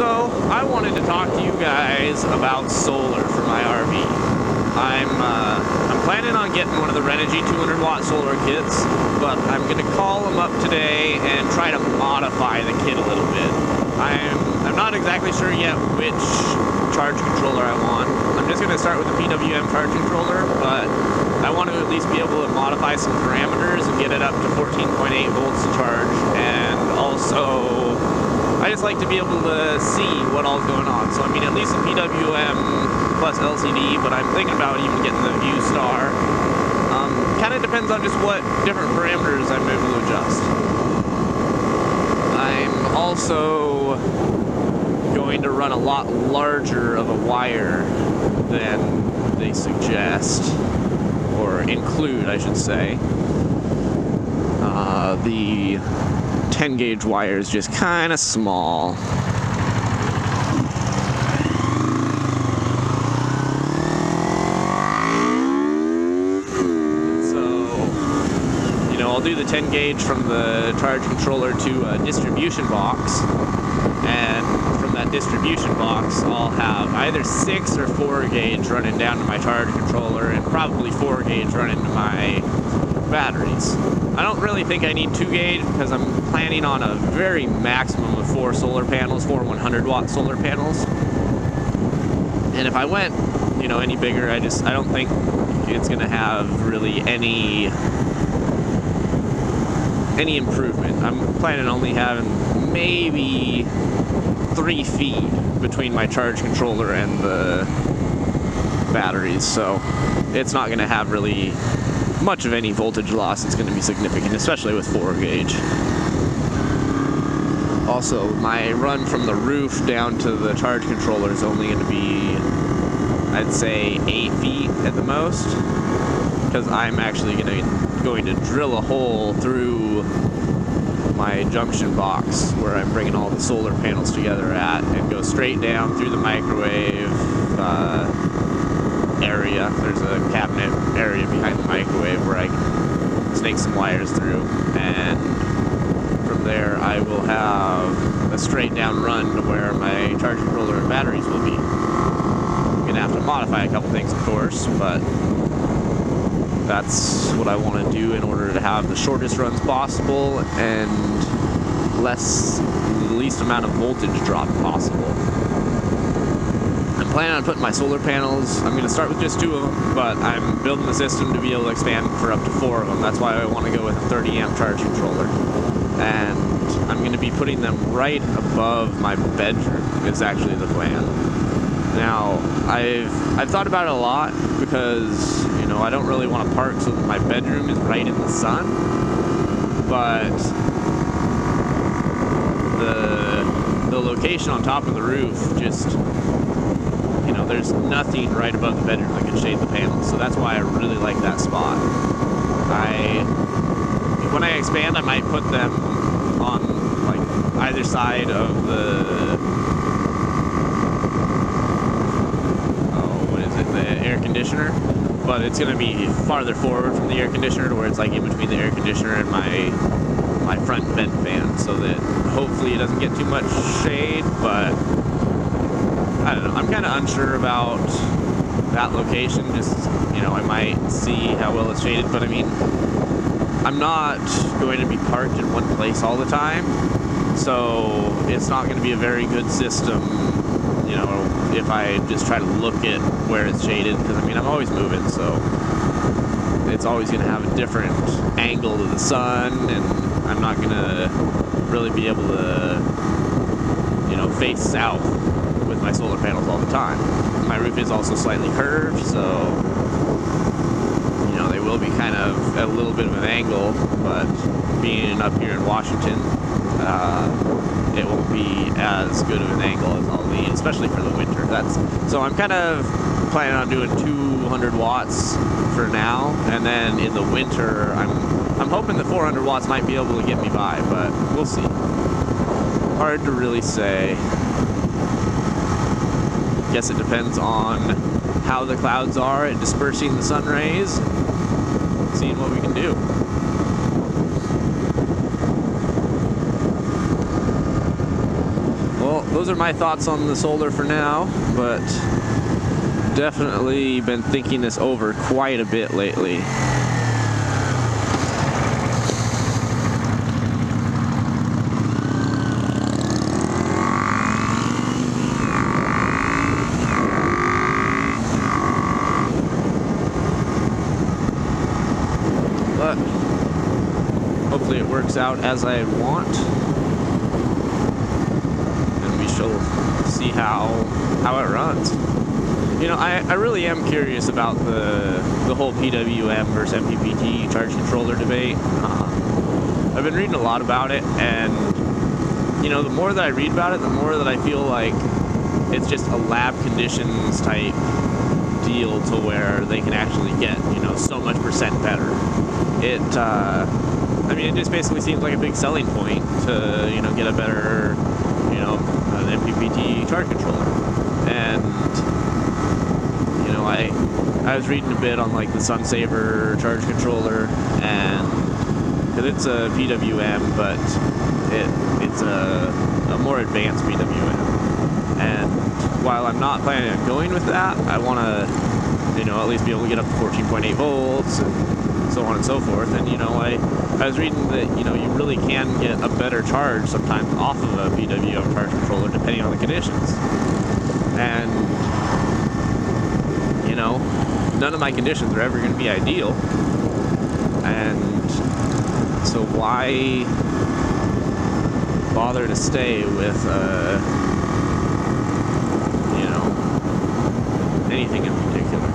So, I wanted to talk to you guys about solar for my RV. I'm planning on getting one of the Renogy 200 watt solar kits, but I'm going to call them up today and try to modify the kit a little bit. I'm not exactly sure yet which charge controller I want. I'm just going to start with the PWM charge controller, but I want to at least be able to modify some parameters and get it up to 14.8 volts to charge, and also I just like to be able to see what all's going on. So I mean, at least the PWM plus LCD, but I'm thinking about even getting the View Star. Kind of depends on just what different parameters I'm able to adjust. I'm also going to run a lot larger of a wire than they suggest, or include, I should say. The 10 gauge wire is just kind of small. I'll do the 10 gauge from the charge controller to a distribution box, and from that distribution box I'll have either 6 or 4 gauge running down to my charge controller, and probably 4 gauge running to my batteries. I don't really think I need 2 gauge because I'm planning on a very maximum of 4 solar panels, 4 100 watt solar panels. And if I went, any bigger, I don't think it's gonna have really any improvement. I'm planning on only having maybe 3 feet between my charge controller and the batteries, so it's not going to have really much of any voltage loss. It's going to be significant, especially with 4 gauge. Also, my run from the roof down to the charge controller is only going to be, I'd say, 8 feet at the most, because I'm actually going to drill a hole through my junction box where I'm bringing all the solar panels together at, and go straight down through the microwave area. There's a cabinet area behind the microwave where I can snake some wires through, and from there I will have a straight down run to where my charge controller and batteries will be. I'm gonna have to modify a couple things, of course, but that's what I want to do in order to have the shortest runs possible and the least amount of voltage drop possible. I'm planning on putting my solar panels, I'm going to start with just 2 of them, but I'm building the system to be able to expand for up to 4 of them. That's why I want to go with a 30 amp charge controller. And I'm going to be putting them right above my bedroom, is actually the plan. Now, I've thought about it a lot because, I don't really want to park so that my bedroom is right in the sun, but the location on top of the roof just, there's nothing right above the bedroom that can shade the panels, so that's why I really like that spot. When I expand, I might put them on, like, either side of the air conditioner, but it's going to be farther forward from the air conditioner to where it's like in between the air conditioner and my front vent fan, so that hopefully it doesn't get too much shade. But I don't know, I'm kind of unsure about that location. Just, I might see how well it's shaded, but I mean, I'm not going to be parked in one place all the time, so it's not going to be a very good system, if I just try to look at where it's shaded, because I mean, I'm always moving, so it's always going to have a different angle to the sun, and I'm not going to really be able to, face south with my solar panels all the time. My roof is also slightly curved, so, they will be kind of at a little bit of an angle, but being up here in Washington, it won't be as good of an angle as I'll need, especially for the winter. So I'm kind of planning on doing 200 watts for now, and then in the winter, I'm hoping that 400 watts might be able to get me by, but we'll see. Hard to really say. Guess it depends on how the clouds are at dispersing the sun rays, seeing what we can do. Well, those are my thoughts on the solar for now, but definitely been thinking this over quite a bit lately. But hopefully it works out as I want, and we shall see how it runs. You know, I really am curious about the whole PWM versus MPPT charge controller debate. I've been reading a lot about it, and you know, the more that I read about it, the more that I feel like it's just a lab conditions type deal to where they can actually get, you know, so much percent better. I mean, it just basically seems like a big selling point to, you know, get a better, you know, an MPPT charge controller. And, you know, I was reading a bit on like the Sunsaver charge controller, and because it's a PWM, but it's a more advanced PWM. And while I'm not planning on going with that, I want to, you know, at least be able to get up to 14.8 volts and so on and so forth. And, you know, I was reading that, you know, you really can get a better charge sometimes off of a PWM charge controller depending on the conditions. And, you know, none of my conditions are ever going to be ideal. And so why bother to stay with, you know, anything in particular?